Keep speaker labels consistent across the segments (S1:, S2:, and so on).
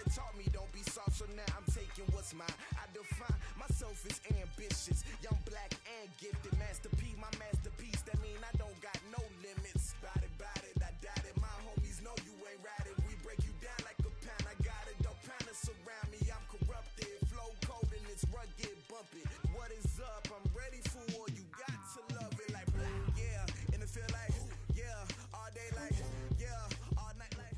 S1: Daddy taught me don't be soft, so now I'm taking what's mine. I define myself as ambitious, young, black, and gifted. Master P, my masterpiece. That mean I don't got no limits. Bout it, I doubt it. My homies know you ain't ratted. We break you down like a pound. I got it, don't pound us around me. I'm corrupted, flow cold and it's rugged, bumpy. What is up? I'm ready for war. You got to love it like yeah, and it feel like yeah, all day like yeah, all night like.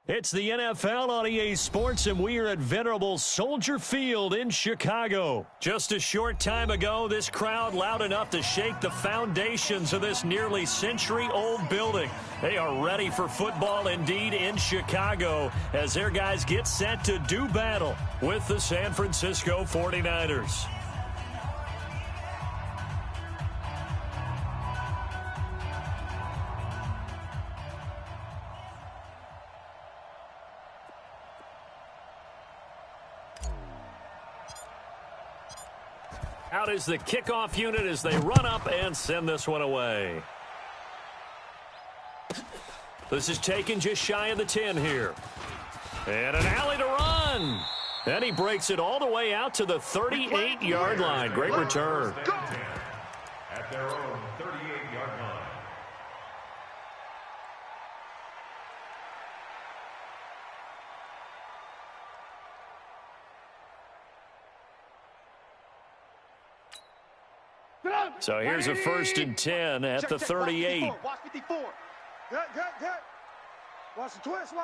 S2: It's the NFL on EA Sports, and we are at venerable Soldier Field in Chicago. Just a short time ago, this crowd loud enough to shake the foundations of this nearly century-old building. They are ready for football indeed in Chicago as their guys get set to do battle with the San Francisco 49ers. Out is the kickoff unit as they run up and send this one away. This is taken just shy of the 10 here. And an alley to run. And he breaks it all the way out to the 38-yard line. Great return.
S3: At their own 38-yard line.
S2: So here's a 1st and 10 at the 38.
S4: Watch 54. Good. Watch the twist,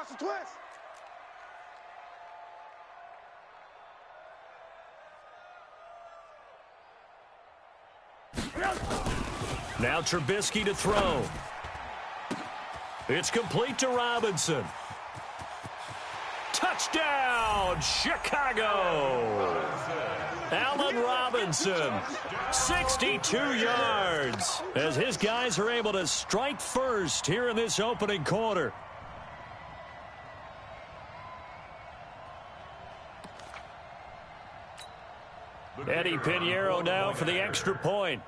S2: Now Trubisky to throw. It's complete to Robinson. Touchdown, Chicago! Allen Robinson, 62 yards, as his guys are able to strike first here in this opening quarter. Eddie Pinheiro now for the extra point.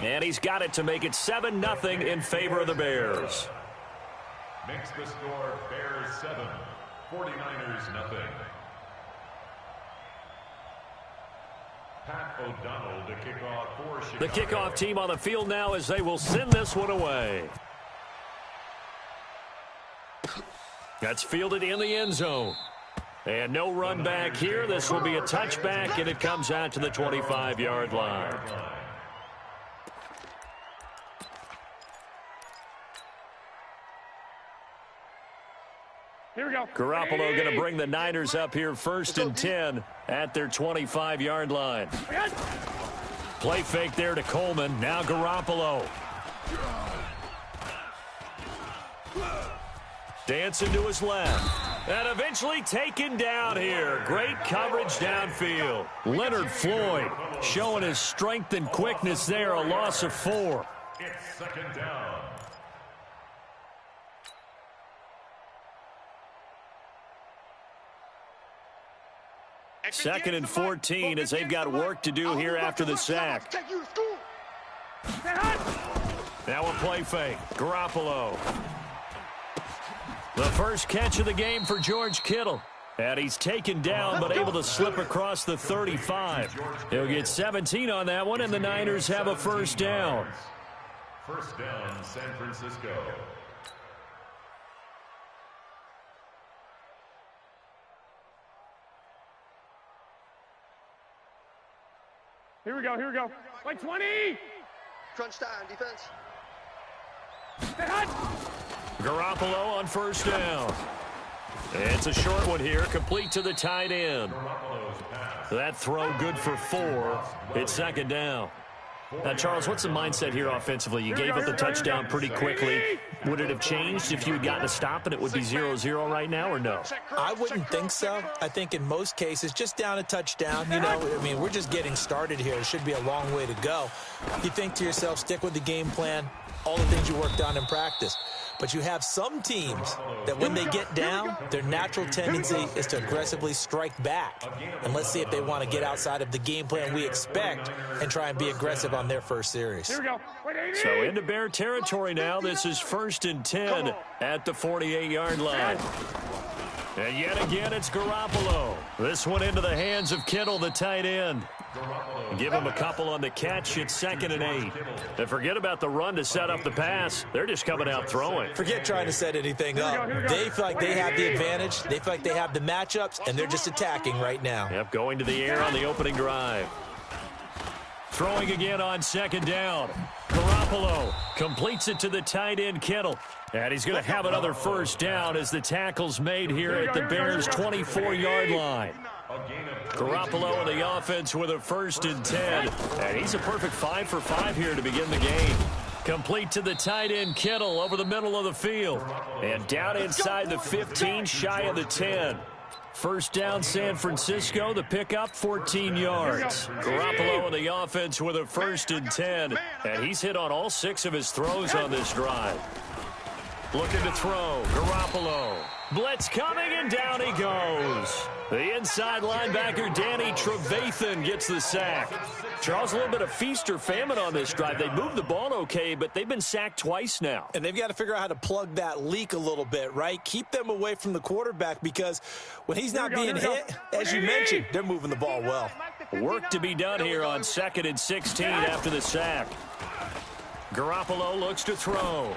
S2: And he's got it to make it 7-0 in favor of the Bears.
S3: Makes the score Bears 7, 49ers nothing. Pat O'Donnell to kick off for Chicago.
S2: The kickoff team on the field now as they will send this one away. That's fielded in the end zone. And no run back here. This will be a touchback, and it comes out to the 25-yard line.
S4: Here we go.
S2: Garoppolo going to bring the Niners up here 1st and 10 at their 25-yard line. Play fake there to Coleman. Now Garoppolo. Dancing to his left. And eventually taken down here. Great coverage downfield. Leonard Floyd showing his strength and quickness there. A loss of 4.
S3: It's 2nd down.
S2: Second and 14 as they've got work to do here after the sack. Now a play fake. Garoppolo. The first catch of the game for George Kittle. And he's taken down but able to slip across the 35. He'll get 17 on that one, and the Niners have a 1st down.
S3: 1st down, San Francisco.
S4: Here we go. Like 20.
S5: Crunch time, defense.
S2: Garoppolo on 1st down. It's a short one here, complete to the tight end. That throw good for 4. It's 2nd down. Now, Charles, what's the mindset here offensively? You gave up the touchdown pretty quickly. Would it have changed if you had gotten a stop and it would be 0-0 right now, or no?
S6: I wouldn't think so. I think in most cases, just down a touchdown, you know, I mean, we're just getting started here. It should be a long way to go. You think to yourself, stick with the game plan, all the things you worked on in practice. But you have some teams that when they get down, their natural tendency is to aggressively strike back. And let's see if they want to get outside of the game plan we expect and try and be aggressive on their first series.
S4: Here we go.
S2: So into Bear territory now. This is 1st and 10 at the 48-yard line. And yet again, it's Garoppolo. This one into the hands of Kittle, the tight end. Give him a couple on the catch. It's 2nd and 8. And forget about the run to set up the pass. They're just coming out throwing.
S6: Forget trying to set anything up. They feel like they have the advantage. They feel like they have the matchups, and they're just attacking right now.
S2: Yep, going to the air on the opening drive. Throwing again on 2nd down. Garoppolo completes it to the tight end, Kittle. And he's going to have another first down as the tackle's made here at the Bears' 24-yard line. Garoppolo in the offense with a 1st and 10. And he's a perfect 5 for 5 here to begin the game. Complete to the tight end, Kittle, over the middle of the field. And down inside the 15, shy of the 10. First down, San Francisco. The pickup, 14 yards. Garoppolo in the offense with a 1st and 10. And he's hit on all 6 of his throws on this drive. Looking to throw. Garoppolo. Blitz coming, and down he goes. The inside linebacker, Danny Trevathan, gets the sack. Charles, a little bit of feast or famine on this drive. They moved the ball okay, but they've been sacked twice now.
S6: And they've got to figure out how to plug that leak a little bit, right? Keep them away from the quarterback, because when he's not being hit, as you mentioned, they're moving the ball well.
S2: Work to be done here on 2nd and 16 after the sack. Garoppolo looks to throw.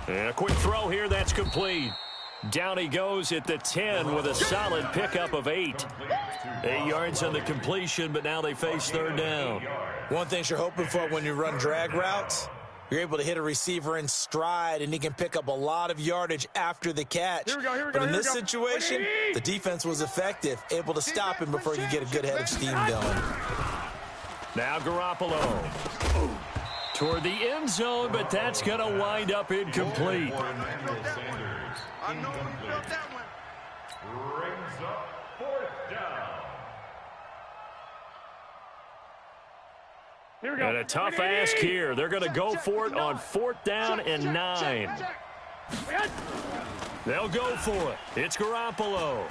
S2: And a quick throw here, that's complete. Down he goes at the 10 with a solid pickup of 8. 8 yards on the completion, but now they face 3rd down.
S6: One thing you're hoping for when you run drag routes, you're able to hit a receiver in stride, and he can pick up a lot of yardage after the catch. But in this situation, the defense was effective, able to stop him before you get a good head of steam going.
S2: Now Garoppolo. Toward the end zone, but that's going to wind up incomplete.
S5: I know you felt that one.
S3: Brings up 4th down.
S4: Here we go.
S2: And a tough ask here. They're going to go for it on 4th down and 9. They'll go for it. It's Garoppolo.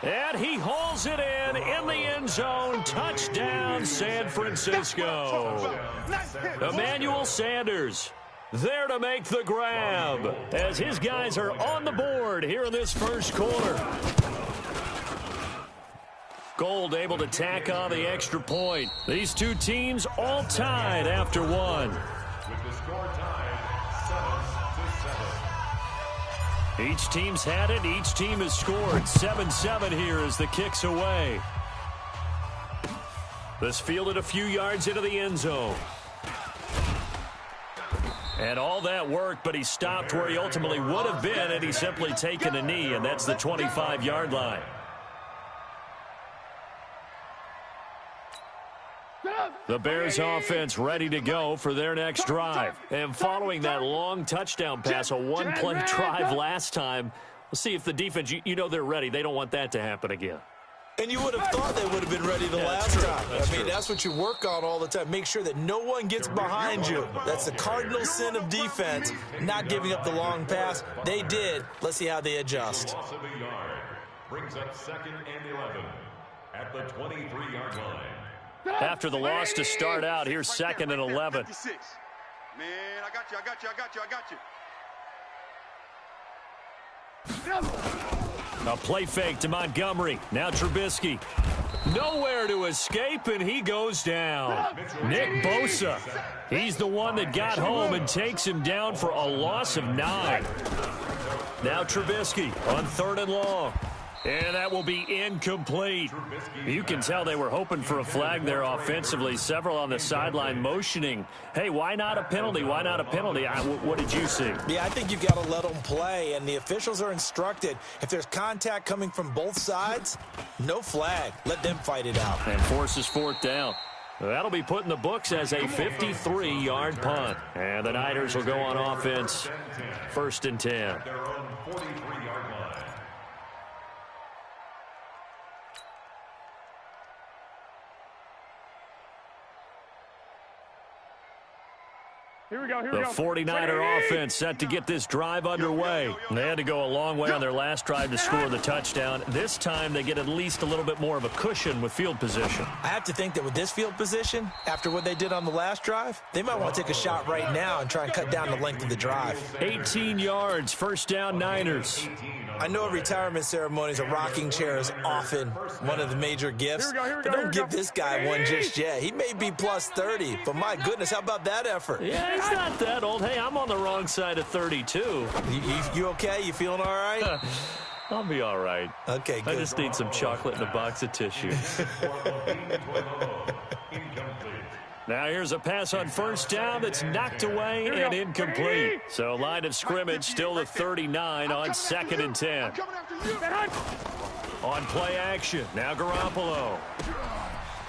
S2: And he hauls it in the end zone. Touchdown, San Francisco. Emmanuel Sanders there to make the grab as his guys are on the board here in this first quarter. Gold able to tack on the extra point. These two teams all tied after one.
S3: With the score tied 7-7.
S2: Each team's had it. Each team has scored. 7-7 here as the kick's away. This fielded a few yards into the end zone. And all that work, but he stopped where he ultimately would have been, and he's simply taken a knee, and that's the 25-yard line. The Bears offense ready to go for their next drive. And following that long touchdown pass, a one-play drive last time, we'll see if the defense, you know they're ready. They don't want that to happen again.
S6: And you would have thought they would have been ready the last time. That's what you work on all the time. Make sure that no one gets behind you. That's the cardinal sin of defense, not giving up the long pass. They did. Let's see how they adjust.
S3: Loss of a yard brings up 2nd and 11 at the 23-yard line.
S2: After the loss to start out, here's 2nd and 11.
S5: Man, I got you.
S2: A play fake to Montgomery. Now Trubisky. Nowhere to escape, and he goes down. Nick Bosa. He's the one that got home and takes him down for a loss of 9. Now Trubisky on 3rd and long. And that will be incomplete. You can tell they were hoping for a flag there offensively. Several on the sideline motioning. Hey, why not a penalty? Why not a penalty? What did you see?
S6: Yeah, I think you've got to let them play, and the officials are instructed. If there's contact coming from both sides, no flag. Let them fight it out.
S2: And forces 4th down. That'll be put in the books as a 53-yard punt. And the Niners will go on offense. 1st and 10.
S3: Their own 43-yard line.
S2: The 49er offense set to get this drive underway. They had to go a long way on their last drive to score the touchdown. This time they get at least a little bit more of a cushion with field position.
S6: I have to think that with this field position, after what they did on the last drive, they might want to take a shot right now and try and cut down the length of the drive.
S2: 18 yards, first down Niners.
S6: I know retirement ceremonies, a rocking chair is often one of the major gifts, but don't give this guy one just yet. He may be plus 30, but my goodness, how about that effort?
S2: Yeah, he's not that old. Hey, I'm on the wrong side of 32.
S6: You okay? You feeling all right?
S2: I'll be all right.
S6: Okay, good.
S2: I just need some chocolate and a box of tissue. Now here's a pass on first down that's knocked away and incomplete. So line of scrimmage still the 39 on 2nd and 10. On play action, now Garoppolo.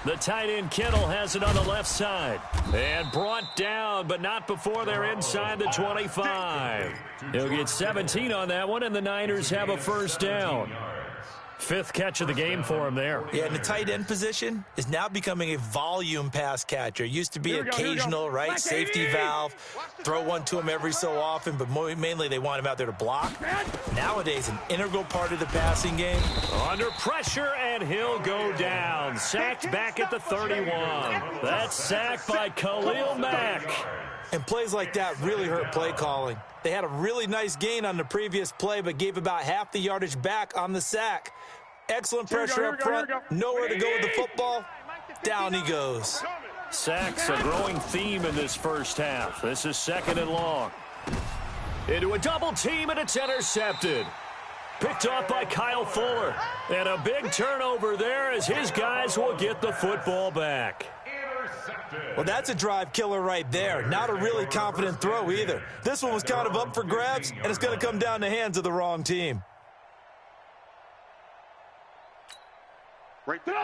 S2: The tight end Kittle has it on the left side. And brought down, but not before they're inside the 25. He'll get 17 on that one, and the Niners have a first down. 5th catch of the game for him there.
S6: Yeah, and the tight end position is now becoming a volume pass catcher. It used to be occasional, right, safety valve, throw one to him every so often, but mainly they want him out there to block. Nowadays, an integral part of the passing game.
S2: Under pressure, and he'll go down. Sacked back at the 31. That's sacked by Khalil Mack.
S6: And plays like that really hurt play calling. They had a really nice gain on the previous play, but gave about half the yardage back on the sack. Excellent pressure up front. Nowhere to go with the football. Down he goes.
S2: Sacks a growing theme in this first half. This is 2nd and long. Into a double team, and it's intercepted. Picked off by Kyle Fuller. And a big turnover there as his guys will get the football back.
S6: Well, that's a drive killer right there. Not a really confident throw either. This one was kind of up for grabs, and it's going to come down the hands of the wrong team.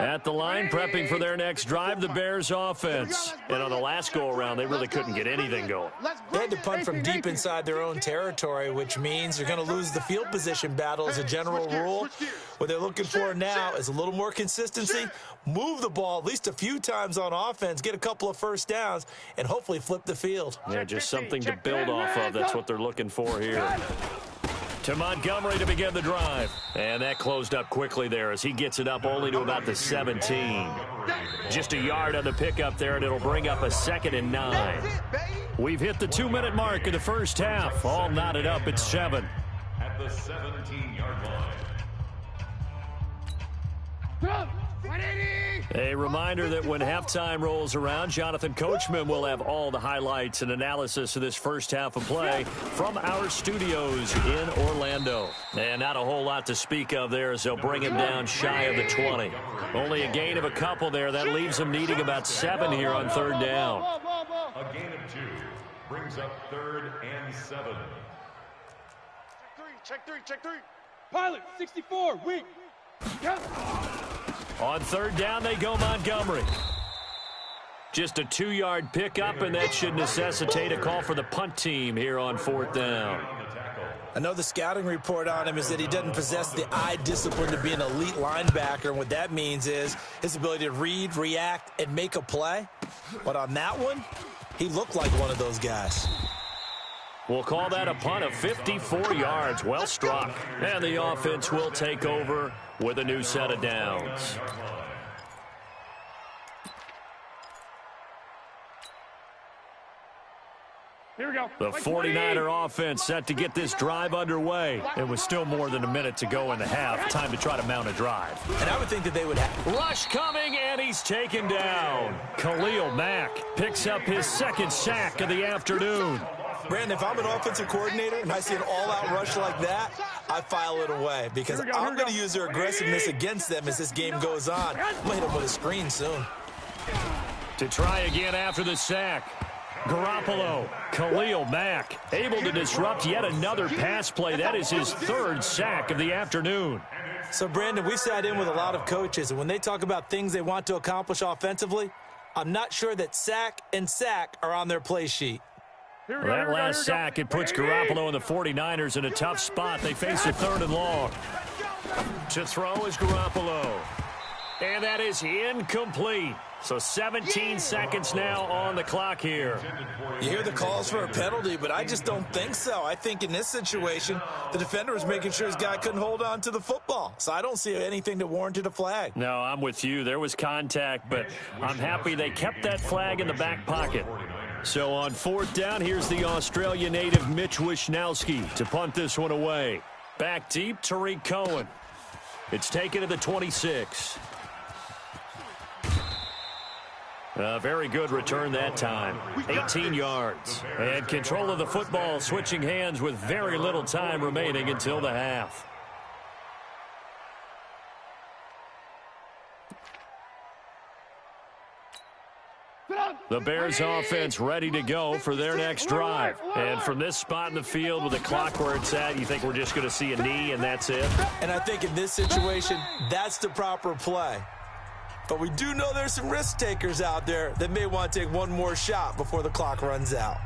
S2: At the line, prepping for their next drive, the Bears offense. And on the last go-around, they really couldn't get anything going.
S6: They had to punt from deep inside their own territory, which means they're going to lose the field position battle as a general rule. What they're looking for now is a little more consistency, move the ball at least a few times on offense, get a couple of first downs, and hopefully flip the field.
S2: Yeah, just something to build off of. That's what they're looking for here. To Montgomery to begin the drive. And that closed up quickly there as he gets it up only to about the 17. Just a yard on the pickup there, and it'll bring up a 2nd and 9. We've hit the 2-minute mark of the first half. All knotted up at 7.
S3: At the 17-yard line.
S2: A reminder that when halftime rolls around, Jonathan Coachman will have all the highlights and analysis of this first half of play from our studios in Orlando. And not a whole lot to speak of there as they'll bring him down shy of the 20. Only a gain of a couple there. That leaves him needing about 7 here on 3rd down.
S3: A gain of 2 brings up 3rd and 7.
S4: Check three. Pilot, 64, weak. Yeah.
S2: On 3rd down, they go Montgomery. Just a 2-yard pickup, and that should necessitate a call for the punt team here on 4th down.
S6: I know the scouting report on him is that he doesn't possess the eye discipline to be an elite linebacker, and what that means is his ability to read, react, and make a play. But on that one, he looked like one of those guys.
S2: We'll call that a punt of 54 yards. Well struck. And the offense will take over with a new set of downs.
S4: Here we go.
S2: The 49er offense set to get this drive underway. It was still more than a minute to go in the half. Time to try to mount a drive.
S6: And I would think that they would have.
S2: Rush coming, and he's taken down. Khalil Mack picks up his 2nd sack of the afternoon.
S6: Brandon, if I'm an offensive coordinator and I see an all-out rush like that, I file it away because I'm going to use their aggressiveness against them as this game goes on. I'm going to hit them with a screen soon.
S2: To try again after the sack. Garoppolo, Khalil Mack, able to disrupt yet another pass play. That is his 3rd sack of the afternoon.
S6: So, Brandon, we've sat in with a lot of coaches, and when they talk about things they want to accomplish offensively, I'm not sure that sack and sack are on their play sheet.
S2: Well, that last sack, it puts Garoppolo and the 49ers in a tough spot. They face a 3rd and long. To throw is Garoppolo. And that is incomplete. So 17 seconds now on the clock here.
S6: You hear the calls for a penalty, but I just don't think so. I think in this situation, the defender was making sure his guy couldn't hold on to the football. So I don't see anything that warranted a flag.
S2: No, I'm with you. There was contact, but I'm happy they kept that flag in the back pocket. So on fourth down, here's the Australia native Mitch Wishnowski to punt this one away. Back deep, Tariq Cohen. It's taken to the 26. A very good return that time. 18 yards. And control of the football, switching hands with very little time remaining until the half. The Bears offense ready to go for their next drive. And from this spot in the field with the clock where it's at, you think we're just going to see a knee and that's it?
S6: And I think in this situation, that's the proper play. But we do know there's some risk takers out there that may want to take one more shot before the clock runs out.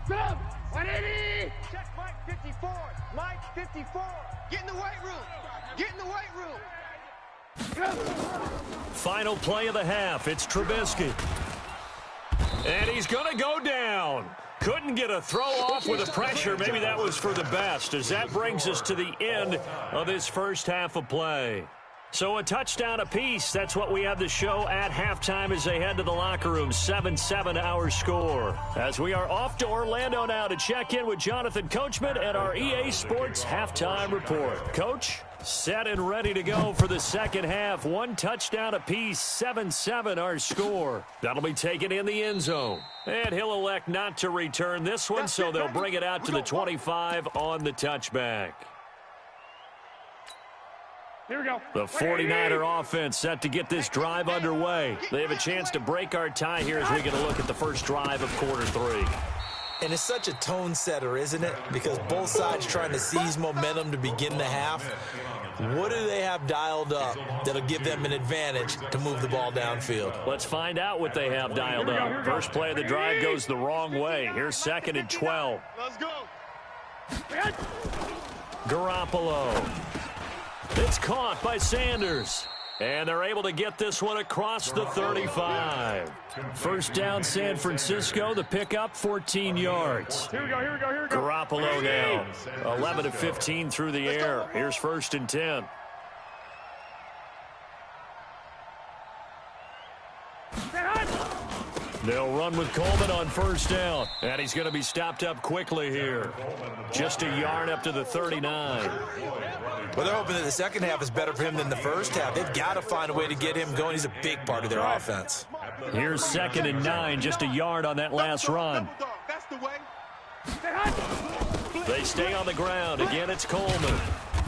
S4: 180! Check Mike 54. Mike 54. Get in the weight room. Get in the weight room.
S2: Final play of the half. It's Trubisky. And he's going to go down. Couldn't get a throw off with the pressure. Maybe that was for the best, as that brings us to the end of this first half of play. So a touchdown apiece. That's what we have to show at halftime as they head to the locker room. 7-7 our score. As we are off to Orlando now to check in with Jonathan Coachman at our EA Sports Halftime Report. Coach? Set and ready to go for the second half. One touchdown apiece, 7-7 our score. That'll be taken in the end zone. And he'll elect not to return this one, so they'll bring it out to the 25 on the touchback.
S4: Here we go.
S2: The 49er offense set to get this drive underway. They have a chance to break our tie here as we get a look at the first drive of quarter three.
S6: And it's such a tone setter, isn't it? Because both sides trying to seize momentum to begin the half. What do they have dialed up that'll give them an advantage to move the ball downfield?
S2: Let's find out what they have dialed up. First play of the drive goes the wrong way. Here's 2nd and 12.
S4: Let's go.
S2: Garoppolo. It's caught by Sanders. And they're able to get this one across the 35. First down, San Francisco. The pickup, 14 yards.
S4: Here we go, here we go, here we go.
S2: Garoppolo now, 11 of 15 through the air. Here's 1st and 10. They'll run with Coleman on first down. And he's going to be stopped up quickly here. Just a yard up to the 39.
S6: Well, they're hoping that the second half is better for him than the first half. They've got to find a way to get him going. He's a big part of their offense.
S2: Here's 2nd and 9, just a yard on that last run.
S4: That's the way.
S2: They stay on the ground. Again, it's Coleman.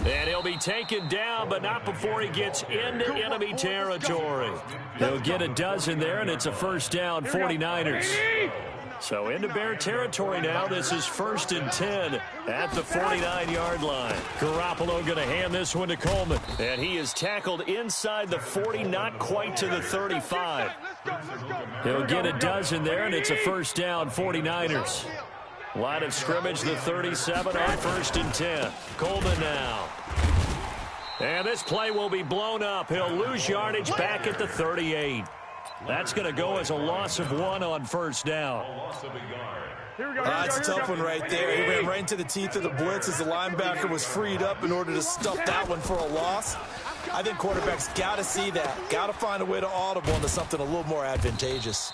S2: And he'll be taken down, but not before he gets into enemy territory. He'll get a dozen there, and it's a first down, 49ers. So into Bear territory now. This is 1st and 10 at the 49-yard line. Garoppolo going to hand this one to Coleman. And he is tackled inside the 40, not quite to the 35. He'll get a dozen there, and it's a first down, 49ers. Line of scrimmage, the 37 on 1st and 10. Coleman now. And this play will be blown up. He'll lose yardage back at the 38. That's going to go as a loss of 1 on first down.
S6: That's a tough one right there. He ran right into the teeth of the blitz as the linebacker was freed up in order to stuff that one for a loss. I think quarterbacks got to see that. Got to find a way to audible into something a little more advantageous.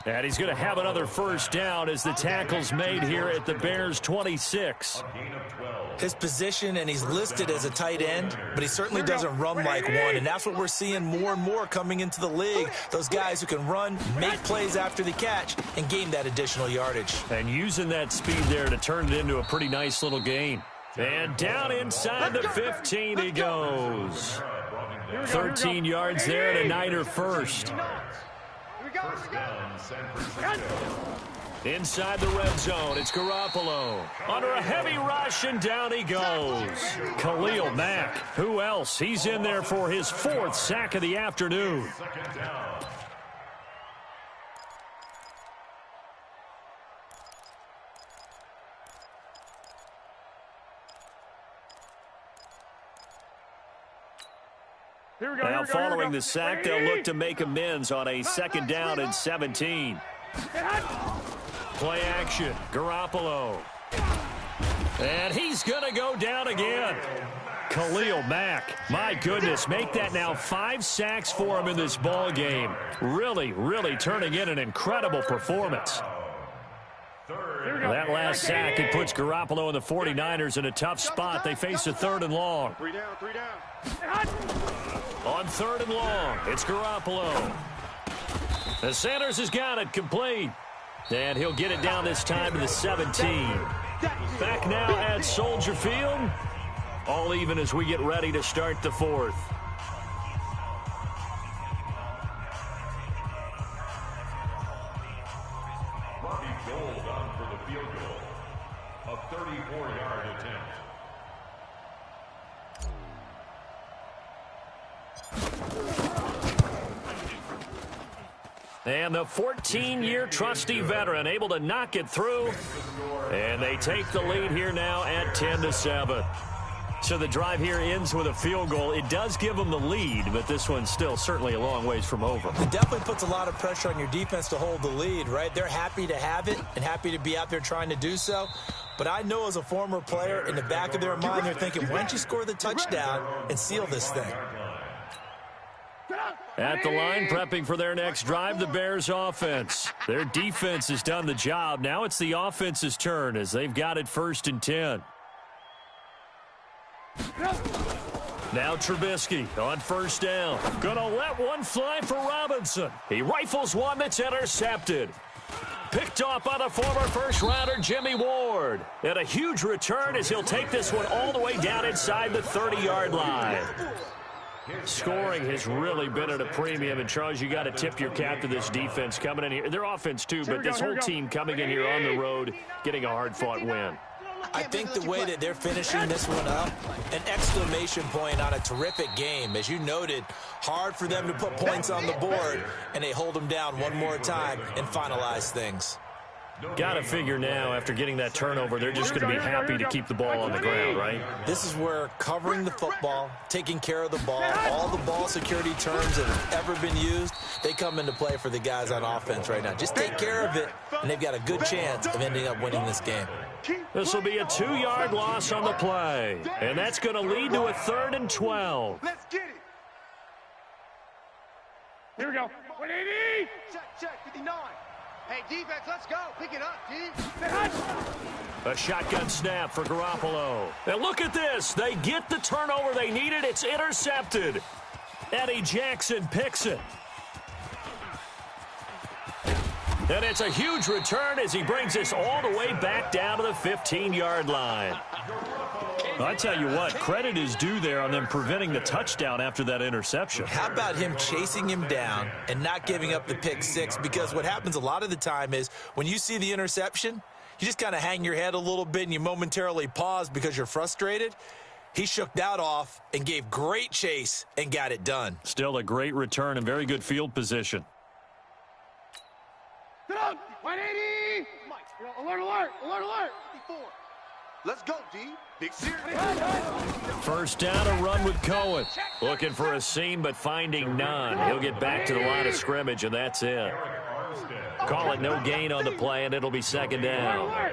S2: And he's going to have another first down as the tackle's made here at the Bears' 26.
S6: His position, and he's listed as a tight end, but he certainly doesn't run like one, and that's what we're seeing more and more coming into the league. Those guys who can run, make plays after the catch, and gain that additional yardage.
S2: And using that speed there to turn it into a pretty nice little gain. And down inside the 15 he goes. 13 yards there and a Niner first. Inside the red zone, it's Garoppolo. Under a heavy rush, and down he goes. Khalil Mack. Who else? He's in there for his 4th sack of the afternoon. Now following the sack, they'll look to make amends on a 2nd down and 17. Play action, Garoppolo. And he's going to go down again. Khalil Mack, my goodness, make that now 5 sacks for him in this ball game. Really, really turning in an incredible performance. That last sack, it puts Garoppolo and the 49ers in a tough spot. They face a 3rd and long.
S4: 3 down, 3 down.
S2: On 3rd and long, it's Garoppolo. The Sanders has got it complete. And he'll get it down this time to the 17. Back now at Soldier Field. All even as we get ready to start the 4th.
S3: Robbie Gould on for the field goal. A 34-yard attempt.
S2: And the 14-year trusty veteran able to knock it through. And they take the lead here now at 10-7. So the drive here ends with a field goal. It does give them the lead, but this one's still certainly a long ways from over.
S6: It definitely puts a lot of pressure on your defense to hold the lead, right? They're happy to have it and happy to be out there trying to do so. But I know as a former player, in the back of their mind, they're thinking, why don't you score the touchdown and seal this thing?
S2: At the line, prepping for their next drive, the Bears offense. Their defense has done the job. Now it's the offense's turn as they've got it 1st and 10. Now Trubisky on 1st down. Gonna let one fly for Robinson. He rifles one that's intercepted. Picked off by the former first-rounder Jimmy Ward. And a huge return as he'll take this one all the way down inside the 30-yard line. Scoring has really been at a premium, and Charles, you got to tip your cap to this defense coming in here. Their offense too, but this whole team coming in here on the road, getting a hard-fought win.
S6: I think the way that they're finishing this one up, an exclamation point on a terrific game. As you noted, hard for them to put points on the board, and they hold them down one more time and finalize things.
S2: Got to figure now, after getting that turnover, they're just going to be happy to keep the ball on the ground, right?
S6: This is where covering the football, taking care of the ball, all the ball security terms that have ever been used, they come into play for the guys on offense right now. Just take care of it, and they've got a good chance of ending up winning this game.
S2: This will be a 2-yard loss on the play, and that's going to lead to a 3rd and 12.
S4: Let's get it. Here we go. 180. Check, 59. Hey, defense, let's go. Pick it up, D.
S2: A shotgun snap for Garoppolo. And look at this. They get the turnover they needed. It's intercepted. Eddie Jackson picks it. And it's a huge return as he brings us all the way back down to the 15-yard line. I tell you what, credit is due there on them preventing the touchdown after that interception.
S6: How about him chasing him down and not giving up the pick six? Because what happens a lot of the time is when you see the interception, you just kind of hang your head a little bit and you momentarily pause because you're frustrated. He shook that off and gave great chase and got it done.
S2: Still a great return and very good field position.
S4: 180. Alert, alert, alert, alert. 54. Let's go, D. Big series.
S2: First down, a run with Cohen. Looking for a seam, but finding none. He'll get back to the line of scrimmage, and that's it. Call it no gain on the play, and it'll be 2nd down.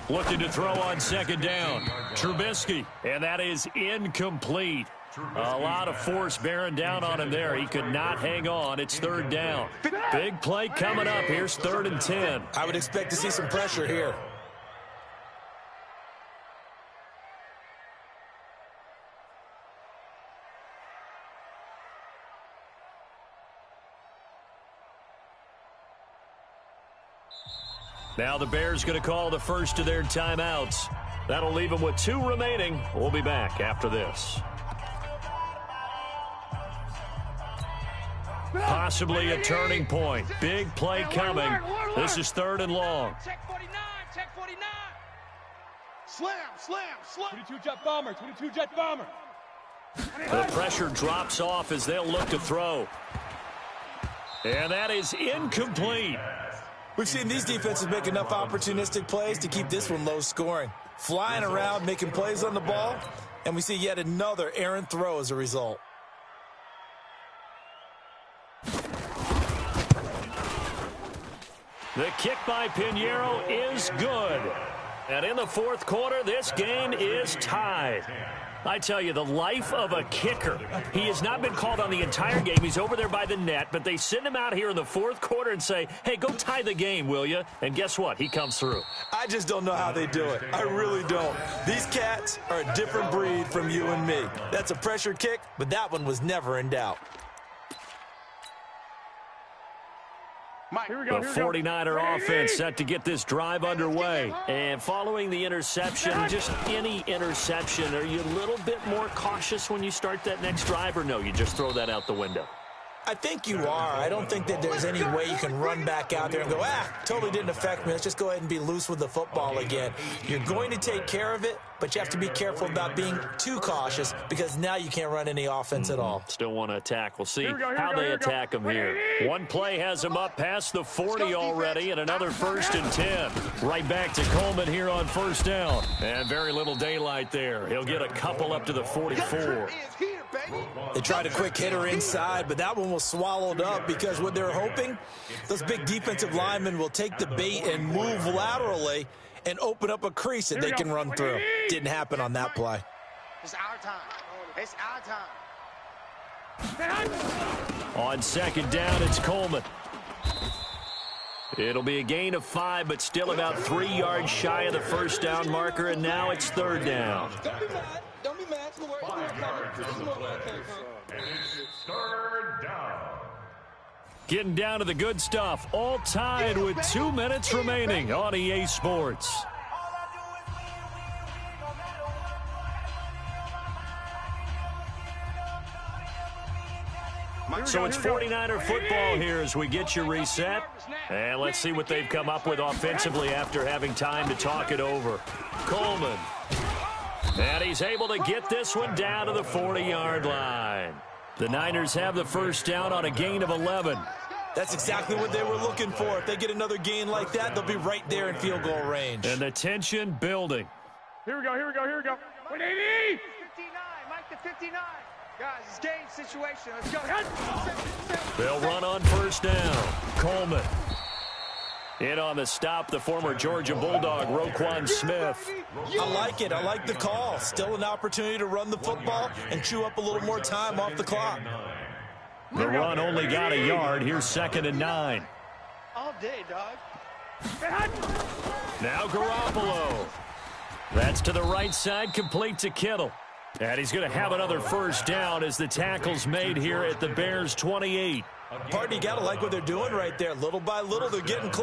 S2: Looking to throw on 2nd down. Trubisky, and that is incomplete. A lot of force bearing down on him there. He could not hang on. It's 3rd down. Big play coming up. Here's 3rd and 10.
S6: I would expect to see some pressure here.
S2: Now the Bears going to call the first of their timeouts. That'll leave them with 2 remaining. We'll be back after this. Possibly a turning point. Big play coming. This is 3rd and long.
S4: Check 49, check 49. Slam. 22 jet bomber, 22 jet bomber.
S2: The pressure drops off as they'll look to throw. And that is incomplete.
S6: We've seen these defenses make enough opportunistic plays to keep this one low scoring. Flying around, making plays on the ball, And we see yet another errant throw as a result.
S2: The kick by Pinheiro is good. And in the fourth quarter, this game is tied. I tell you, the life of a kicker. He has not been called on the entire game. He's over there by the net, but they send him out here in the fourth quarter and say, hey, go tie the game, will you? And guess what? He comes through.
S6: I just don't know how they do it. I really don't. These cats are a different breed from you and me. That's a pressure kick, but that one was never in doubt.
S2: The 49er offense set to get this drive underway. And following the interception, just any interception, are you a little bit more cautious when you start that next drive, or no, you just throw that out the window?
S6: I think you are. I don't think that there's any way you can run back out there and go, totally didn't affect me. Let's just go ahead and be loose with the football again. You're going to take care of it, but you have to be careful about being too cautious because now you can't run any offense at all.
S2: Still want to attack. We'll see how they attack him here. One play has him up past the 40 already, and another 1st and 10. Right back to Coleman here on first down. And very little daylight there. He'll get a couple up to the 44.
S6: They tried a quick hitter inside, but that one was swallowed up because what they're hoping, those big defensive linemen will take the bait and move laterally and open up a crease that they can run through. Didn't happen on that play.
S4: It's our time. It's our time.
S2: On second down, it's Coleman. It'll be a gain of 5, but still about 3 yards shy of the first down marker, and now it's third down.
S5: Don't be mad. Don't be mad.
S3: 5 yards is the play. And it's third down.
S2: Getting down to the good stuff. All tied with 2 minutes remaining on EA Sports. So it's 49er football here as we get you reset. And let's see what they've come up with offensively after having time to talk it over. Coleman. And he's able to get this one down to the 40-yard line. The Niners have the first down on a gain of 11.
S6: That's exactly what they were looking for. If they get another gain like that, they'll be right there in field goal range.
S2: And the tension building.
S4: Here we go. 180. 59. Mike to 59. Guys, it's game situation. Let's go.
S2: They'll run on first down. Coleman. In on the stop, the former Georgia Bulldog, Roquan Smith.
S6: I like it. I like the call. Still an opportunity to run the football and chew up a little more time off the clock.
S2: The run only got a yard. Here's 2nd and 9.
S4: All day, dog.
S2: Now Garoppolo. That's to the right side, complete to Kittle. And he's going to have another first down as the tackle's made here at the Bears' 28.
S6: Pardon, you got to like what they're doing right there. Little by little, they're getting close.